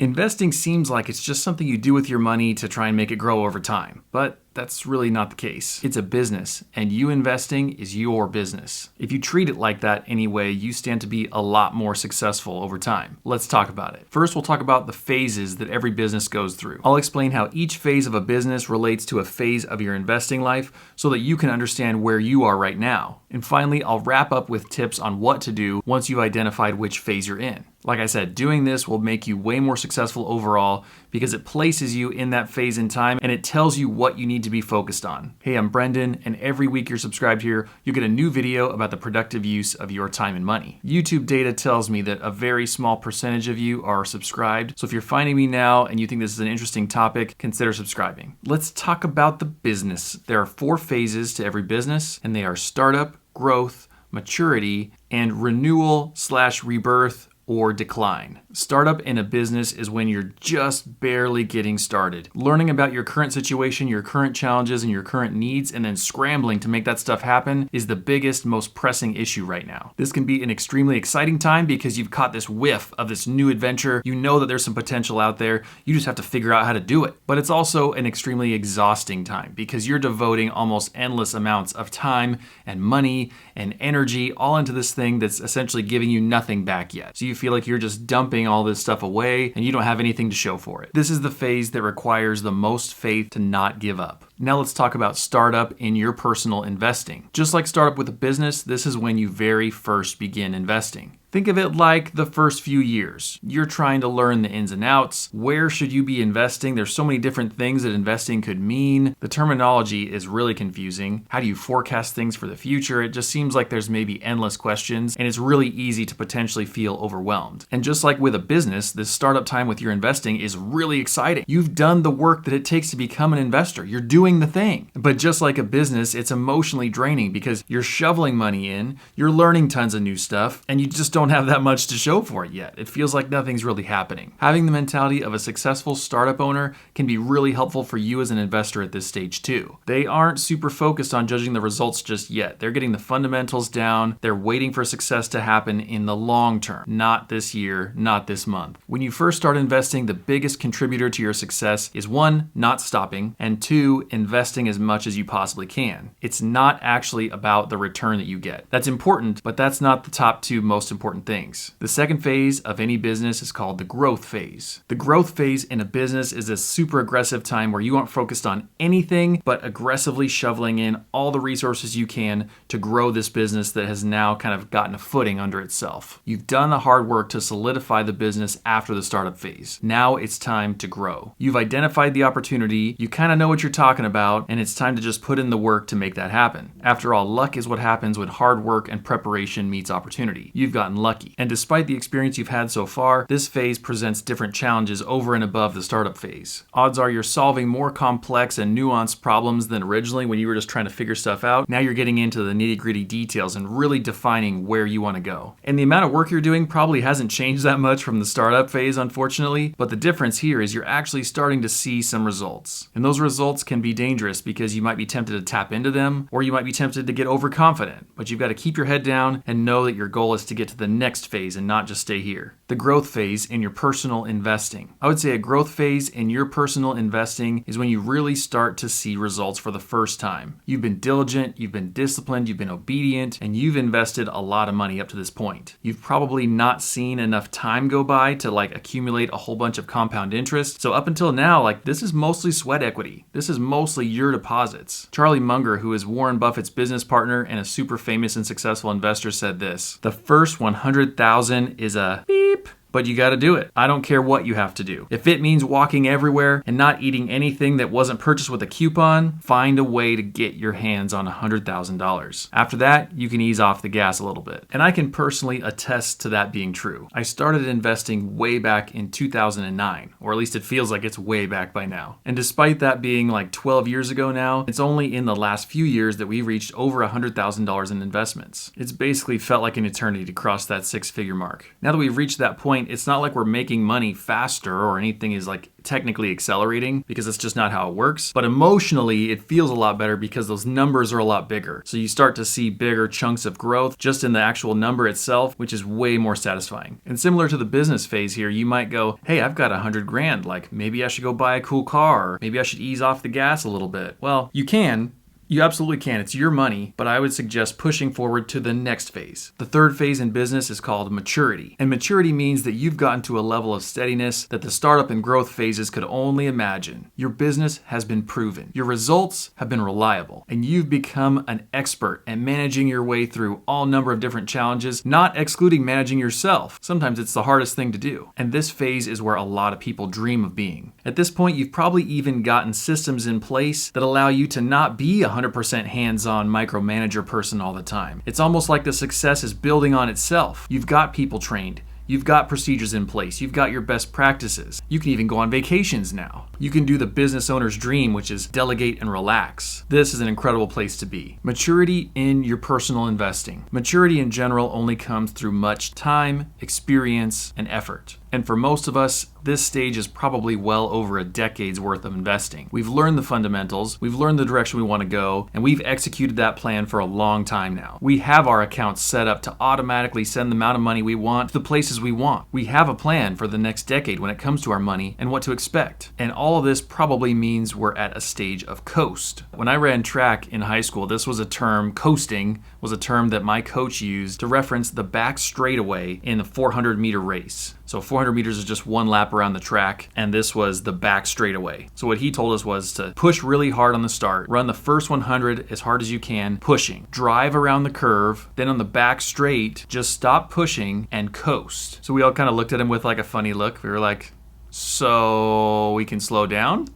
Investing seems like it's just something you do with your money to try and make it grow over time, but that's really not the case. It's a business, and you investing is your business. If you treat it like that anyway, you stand to be a lot more successful over time. Let's talk about it. First, we'll talk about the phases that every business goes through. I'll explain how each phase of a business relates to a phase of your investing life so that you can understand where you are right now. And finally, I'll wrap up with tips on what to do once you've identified which phase you're in. Like I said, doing this will make you way more successful overall because it places you in that phase in time and it tells you what you need to be focused on. Hey, I'm Brendan, and every week you're subscribed here, you get a new video about the productive use of your time and money. YouTube data tells me that a very small percentage of you are subscribed, so if you're finding me now and you think this is an interesting topic, consider subscribing. Let's talk about the business. There are 4 phases to every business, and they are startup, growth, maturity, and renewal/rebirth or decline. Startup in a business is when you're just barely getting started. Learning about your current situation, your current challenges, and your current needs, and then scrambling to make that stuff happen is the biggest, most pressing issue right now. This can be an extremely exciting time because you've caught this whiff of this new adventure. You know that there's some potential out there. You just have to figure out how to do it. But it's also an extremely exhausting time because you're devoting almost endless amounts of time and money and energy all into this thing that's essentially giving you nothing back yet. So you feel like you're just dumping all this stuff away and you don't have anything to show for it. This is the phase that requires the most faith to not give up. Now let's talk about startup in your personal investing. Just like startup with a business, this is when you very first begin investing. Think of it like the first few years. You're trying to learn the ins and outs. Where should you be investing? There's so many different things that investing could mean. The terminology is really confusing. How do you forecast things for the future? It just seems like there's maybe endless questions, and it's really easy to potentially feel overwhelmed. And just like with a business, this startup time with your investing is really exciting. You've done the work that it takes to become an investor. You're doing the thing. But just like a business, it's emotionally draining because you're shoveling money in, you're learning tons of new stuff, and you just don't have that much to show for it yet. It feels like nothing's really happening. Having the mentality of a successful startup owner can be really helpful for you as an investor at this stage too. They aren't super focused on judging the results just yet. They're getting the fundamentals down. They're waiting for success to happen in the long term, not this year, not this month. When you first start investing, the biggest contributor to your success is 1, not stopping, and 2, investing as much as you possibly can. It's not actually about the return that you get. That's important, but that's not the top 2 most important things. The second phase of any business is called the growth phase. The growth phase in a business is a super aggressive time where you aren't focused on anything but aggressively shoveling in all the resources you can to grow this business that has now kind of gotten a footing under itself. You've done the hard work to solidify the business after the startup phase. Now it's time to grow. You've identified the opportunity, you kind of know what you're talking about, and it's time to just put in the work to make that happen. After all, luck is what happens when hard work and preparation meets opportunity. You've gotten lucky. And despite the experience you've had so far, this phase presents different challenges over and above the startup phase. Odds are you're solving more complex and nuanced problems than originally when you were just trying to figure stuff out. Now you're getting into the nitty-gritty details and really defining where you want to go. And the amount of work you're doing probably hasn't changed that much from the startup phase, unfortunately, but the difference here is you're actually starting to see some results. And those results can be dangerous because you might be tempted to tap into them, or you might be tempted to get overconfident. But you've got to keep your head down and know that your goal is to get to the next phase and not just stay here. The growth phase in your personal investing. I would say a growth phase in your personal investing is when you really start to see results for the first time. You've been diligent, you've been disciplined, you've been obedient, and you've invested a lot of money up to this point. You've probably not seen enough time go by to accumulate a whole bunch of compound interest. So up until now, this is mostly sweat equity. This is mostly your deposits. Charlie Munger, who is Warren Buffett's business partner and a super famous and successful investor, said this: "The first 100,000 is a beep, but you got to do it. I don't care what you have to do. If it means walking everywhere and not eating anything that wasn't purchased with a coupon, find a way to get your hands on $100,000. After that, you can ease off the gas a little bit." And I can personally attest to that being true. I started investing way back in 2009, or at least it feels like it's way back by now. And despite that being 12 years ago now, it's only in the last few years that we reached over $100,000 in investments. It's basically felt like an eternity to cross that 6-figure mark. Now that we've reached that point, point, it's not like we're making money faster or anything is like technically accelerating, because that's just not how it works. But emotionally, it feels a lot better because those numbers are a lot bigger. So you start to see bigger chunks of growth just in the actual number itself, which is way more satisfying. And similar to the business phase here, you might go, hey, I've got $100 grand. Like maybe I should go buy a cool car. Or maybe I should ease off the gas a little bit. Well, you can. You absolutely can. It's your money, but I would suggest pushing forward to the next phase. The third phase in business is called maturity. And maturity means that you've gotten to a level of steadiness that the startup and growth phases could only imagine. Your business has been proven. Your results have been reliable. And you've become an expert at managing your way through all number of different challenges, not excluding managing yourself. Sometimes it's the hardest thing to do. And this phase is where a lot of people dream of being. At this point, you've probably even gotten systems in place that allow you to not be 100% hands-on micromanager person all the time. It's almost like the success is building on itself. You've got people trained. You've got procedures in place. You've got your best practices. You can even go on vacations now. You can do the business owner's dream, which is delegate and relax. This is an incredible place to be. Maturity in your personal investing. Maturity in general only comes through much time, experience, and effort. And for most of us, this stage is probably well over a decade's worth of investing. We've learned the fundamentals, we've learned the direction we want to go, and we've executed that plan for a long time now. We have our accounts set up to automatically send the amount of money we want to the places we want. We have a plan for the next decade when it comes to our money and what to expect. And all of this probably means we're at a stage of coast. When I ran track in high school, this was a term, coasting was a term that my coach used to reference the back straightaway in the 400-meter race. So 400 meters is just one lap around the track, and this was the back straightaway. So what he told us was to push really hard on the start, run the first 100 as hard as you can, pushing, drive around the curve, then on the back straight, just stop pushing and coast. So we all kind of looked at him with like a funny look. We were like, so we can slow down?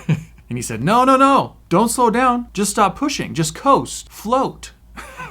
And he said, no, don't slow down. Just stop pushing, just coast, float,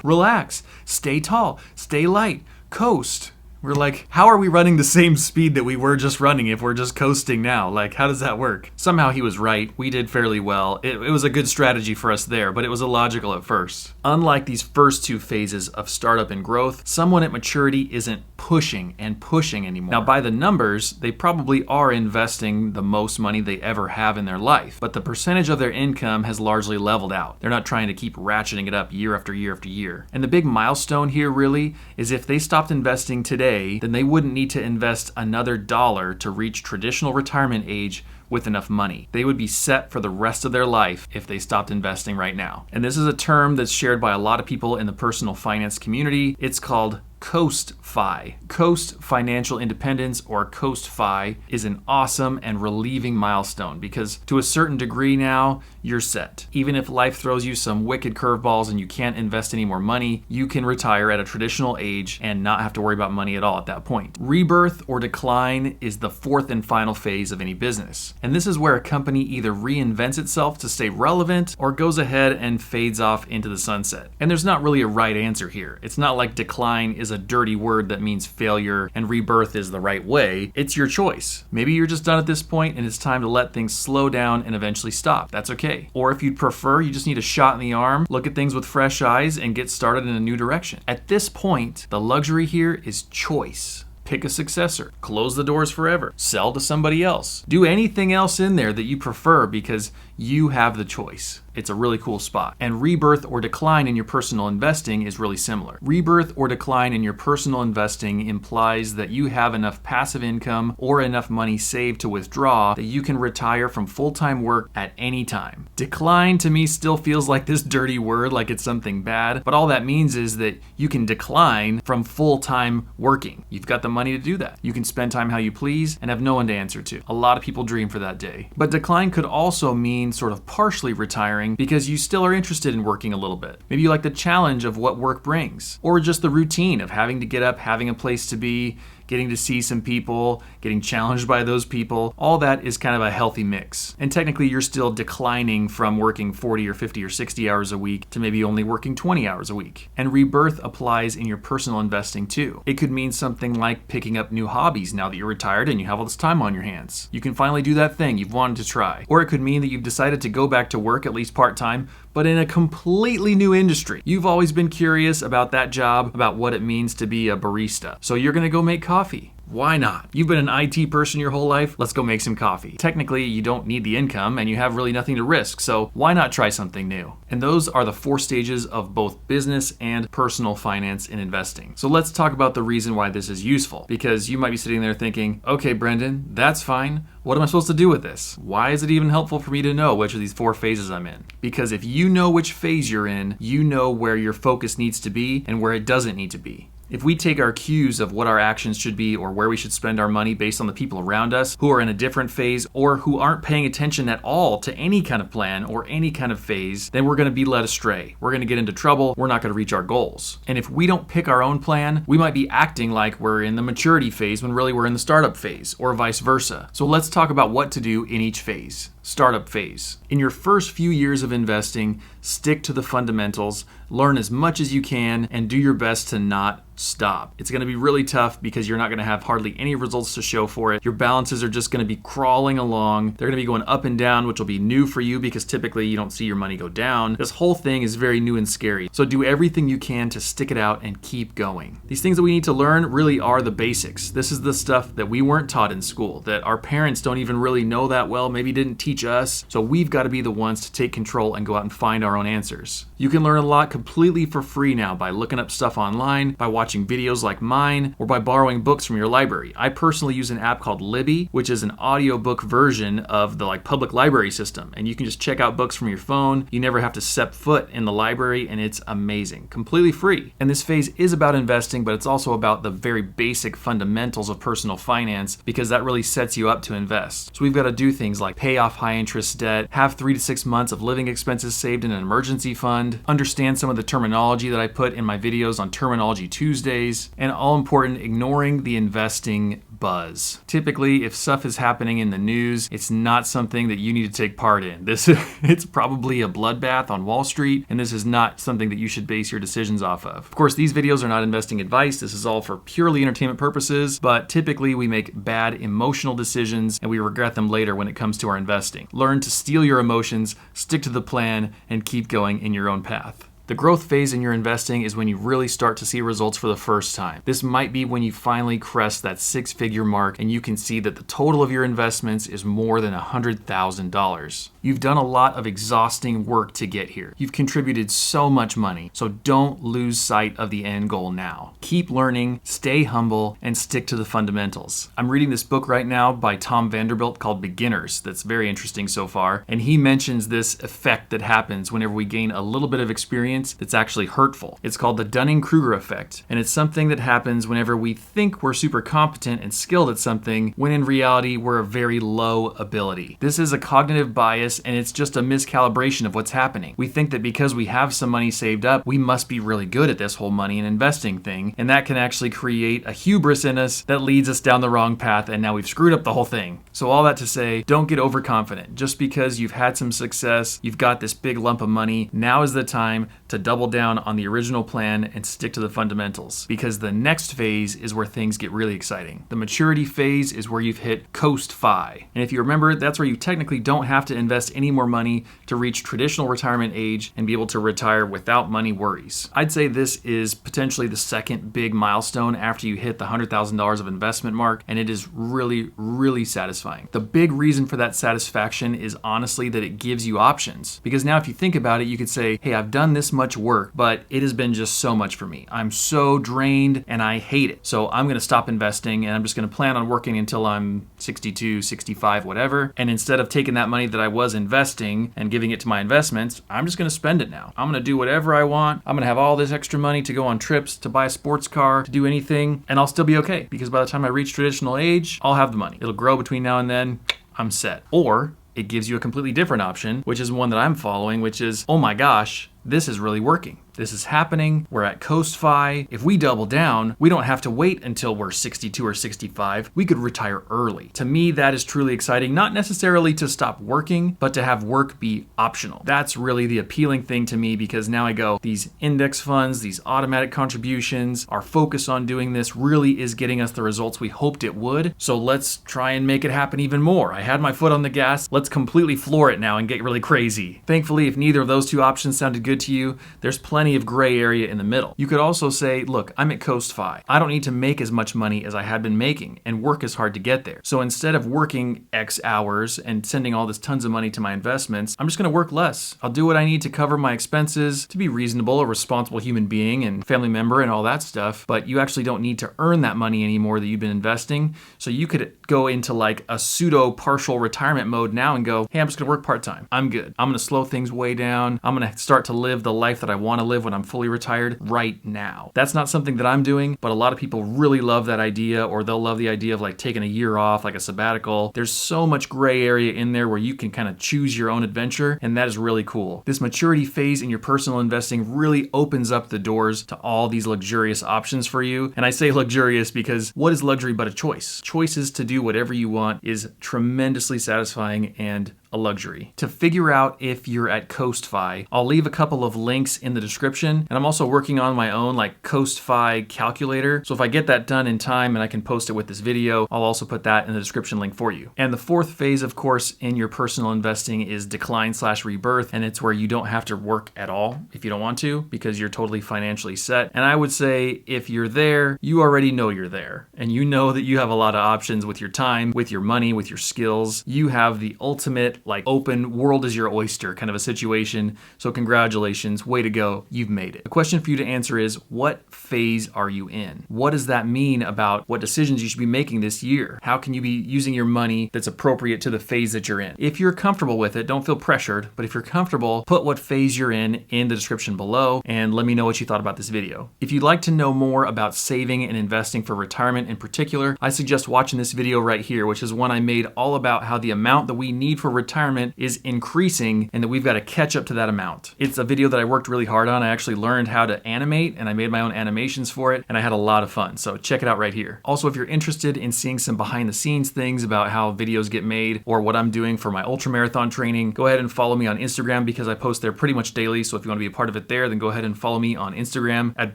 relax, stay tall, stay light, coast. We're like, how are we running the same speed that we were just running if we're just coasting now? Like, how does that work? Somehow he was right. We did fairly well. It was a good strategy for us there, but it was illogical at first. Unlike these first two phases of startup and growth, someone at maturity isn't pushing and pushing anymore. Now, by the numbers, they probably are investing the most money they ever have in their life, but the percentage of their income has largely leveled out. They're not trying to keep ratcheting it up year after year after year. And the big milestone here really is if they stopped investing today, then they wouldn't need to invest another dollar to reach traditional retirement age with enough money. They would be set for the rest of their life if they stopped investing right now. And this is a term that's shared by a lot of people in the personal finance community. It's called CoastFI. Coast Financial Independence, or CoastFI, is an awesome and relieving milestone because to a certain degree now, you're set. Even if life throws you some wicked curveballs and you can't invest any more money, you can retire at a traditional age and not have to worry about money at all at that point. Rebirth or decline is the fourth and final phase of any business. And this is where a company either reinvents itself to stay relevant or goes ahead and fades off into the sunset. And there's not really a right answer here. It's not like decline is a dirty word that means failure and rebirth is the right way. It's your choice. Maybe you're just done at this point and it's time to let things slow down and eventually stop. That's okay. Or if you'd prefer, you just need a shot in the arm, look at things with fresh eyes, and get started in a new direction. At this point, the luxury here is choice. Pick a successor, close the doors forever, sell to somebody else, do anything else in there that you prefer because you have the choice. It's a really cool spot. And rebirth or decline in your personal investing is really similar. Rebirth or decline in your personal investing implies that you have enough passive income or enough money saved to withdraw that you can retire from full-time work at any time. Decline to me still feels like this dirty word, like it's something bad, but all that means is that you can decline from full-time working. You've got the money to do that. You can spend time how you please and have no one to answer to. A lot of people dream for that day. But decline could also mean sort of partially retiring because you still are interested in working a little bit. Maybe you like the challenge of what work brings, or just the routine of having to get up, having a place to be, getting to see some people, getting challenged by those people. All that is kind of a healthy mix. And technically you're still declining from working 40 or 50 or 60 hours a week to maybe only working 20 hours a week. And rebirth applies in your personal investing too. It could mean something like picking up new hobbies now that you're retired and you have all this time on your hands. You can finally do that thing you've wanted to try. Or it could mean that you've decided to go back to work, at least part-time, but in a completely new industry. You've always been curious about that job, about what it means to be a barista. So you're gonna go make coffee. Why not? You've been an IT person your whole life? Let's go make some coffee. Technically, you don't need the income and you have really nothing to risk, so why not try something new? And those are the 4 stages of both business and personal finance in investing. So let's talk about the reason why this is useful, because you might be sitting there thinking, okay, Brendan, that's fine. What am I supposed to do with this? Why is it even helpful for me to know which of these 4 phases I'm in? Because if you know which phase you're in, you know where your focus needs to be and where it doesn't need to be. If we take our cues of what our actions should be or where we should spend our money based on the people around us who are in a different phase or who aren't paying attention at all to any kind of plan or any kind of phase, then we're going to be led astray. We're going to get into trouble. We're not going to reach our goals. And if we don't pick our own plan, we might be acting like we're in the maturity phase when really we're in the startup phase, or vice versa. So let's talk about what to do in each phase. Startup phase. In your first few years of investing, stick to the fundamentals, learn as much as you can, and do your best to not stop. It's going to be really tough because you're not going to have hardly any results to show for it. Your balances are just going to be crawling along. They're going to be going up and down, which will be new for you because typically you don't see your money go down. This whole thing is very new and scary. So do everything you can to stick it out and keep going. These things that we need to learn really are the basics. This is the stuff that we weren't taught in school, that our parents don't even really know that well, maybe didn't teach us. So we've got to be the ones to take control and go out and find our own answers. You can learn a lot completely for free now by looking up stuff online, by watching videos like mine, or by borrowing books from your library. I personally use an app called Libby, which is an audiobook version of the public library system. And you can just check out books from your phone. You never have to step foot in the library, and it's amazing. Completely free. And this phase is about investing, but it's also about the very basic fundamentals of personal finance because that really sets you up to invest. So we've got to do things like pay off high interest debt, have 3 to 6 months of living expenses saved in an emergency fund, understand some of the terminology that I put in my videos on Terminology Tuesdays, and all important, ignoring the investing buzz. Typically, if stuff is happening in the news, it's not something that you need to take part in. It's probably a bloodbath on Wall Street, and this is not something that you should base your decisions off of. Of course, these videos are not investing advice. This is all for purely entertainment purposes, but typically we make bad emotional decisions and we regret them later when it comes to our investing. Learn to steal your emotions, stick to the plan, and keep going in your own path. The growth phase in your investing is when you really start to see results for the first time. This might be when you finally crest that 6-figure mark and you can see that the total of your investments is more than $100,000. You've done a lot of exhausting work to get here. You've contributed so much money, so don't lose sight of the end goal now. Keep learning, stay humble, and stick to the fundamentals. I'm reading this book right now by Tom Vanderbilt called Beginners that's very interesting so far, and he mentions this effect that happens whenever we gain a little bit of experience that's actually hurtful. It's called the Dunning-Kruger effect, and it's something that happens whenever we think we're super competent and skilled at something when in reality we're a very low ability. This is a cognitive bias and it's just a miscalibration of what's happening. We think that because we have some money saved up, we must be really good at this whole money and investing thing, and that can actually create a hubris in us that leads us down the wrong path, and now we've screwed up the whole thing. So all that to say, don't get overconfident. Just because you've had some success, you've got this big lump of money, now is the time to double down on the original plan and stick to the fundamentals, because the next phase is where things get really exciting. The maturity phase is where you've hit CoastFI. And if you remember, that's where you technically don't have to invest any more money to reach traditional retirement age and be able to retire without money worries. I'd say this is potentially the second big milestone after you hit the $100,000 of investment mark, and it is really, really satisfying. The big reason for that satisfaction is honestly that it gives you options. Because now if you think about it, you could say, hey, I've done this much work, but it has been just so much for me. I'm so drained and I hate it. So I'm going to stop investing and I'm just going to plan on working until I'm 62, 65, whatever. And instead of taking that money that I was investing and giving it to my investments, I'm just going to spend it now. I'm going to do whatever I want. I'm going to have all this extra money to go on trips, to buy a sports car, to do anything, and I'll still be okay because by the time I reach traditional age, I'll have the money. It'll grow between now and then. I'm set. Or it gives you a completely different option, which is one that I'm following, which is, oh my gosh, this is really working. This is happening. We're at CoastFI. If we double down, we don't have to wait until we're 62 or 65. We could retire early. To me, that is truly exciting, not necessarily to stop working, but to have work be optional. That's really the appealing thing to me because now I go, these index funds, these automatic contributions, our focus on doing this really is getting us the results we hoped it would. So let's try and make it happen even more. I had my foot on the gas. Let's completely floor it now and get really crazy. Thankfully, if neither of those two options sounded good to you, there's plenty plenty of gray area in the middle. You could also say, look, I'm at CoastFI. I don't need to make as much money as I had been making and work as hard to get there. So instead of working X hours and sending all this tons of money to my investments, I'm just going to work less. I'll do what I need to cover my expenses, to be reasonable, a responsible human being and family member and all that stuff, but you actually don't need to earn that money anymore that you've been investing. So you could go into like a pseudo partial retirement mode now and go, hey, I'm just going to work part-time. I'm good. I'm going to slow things way down. I'm going to start to live the life that I want to live when I'm fully retired right now. That's not something that I'm doing, but a lot of people really love that idea, or they'll love the idea of like taking a year off, like a sabbatical. There's so much gray area in there where you can kind of choose your own adventure, and that is really cool. This maturity phase in your personal investing really opens up the doors to all these luxurious options for you. And I say luxurious because what is luxury but a choice? Choices to do whatever you want is tremendously satisfying and a luxury. To figure out if you're at CoastFI, I'll leave a couple of links in the description, and I'm also working on my own like CoastFI calculator. So if I get that done in time and I can post it with this video, I'll also put that in the description link for you. And the fourth phase, of course, in your personal investing is decline/rebirth, and it's where you don't have to work at all if you don't want to, because you're totally financially set. And I would say if you're there, you already know you're there, and you know that you have a lot of options with your time, with your money, with your skills. You have the ultimate like open world is your oyster kind of a situation. So congratulations, way to go, you've made it. The question for you to answer is, what phase are you in? What does that mean about what decisions you should be making this year? How can you be using your money that's appropriate to the phase that you're in? If you're comfortable with it, don't feel pressured, but if you're comfortable, put what phase you're in the description below and let me know what you thought about this video. If you'd like to know more about saving and investing for retirement in particular, I suggest watching this video right here, which is one I made all about how the amount that we need for retirement is increasing and that we've got to catch up to that amount. It's a video that I worked really hard on. I actually learned how to animate and I made my own animations for it and I had a lot of fun. So check it out right here. Also, if you're interested in seeing some behind the scenes things about how videos get made or what I'm doing for my ultra marathon training, go ahead and follow me on Instagram because I post there pretty much daily. So if you want to be a part of it there, then go ahead and follow me on Instagram at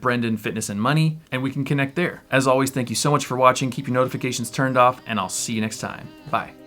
Brendan Fitness and Money and we can connect there. As always, thank you so much for watching. Keep your notifications turned off and I'll see you next time. Bye.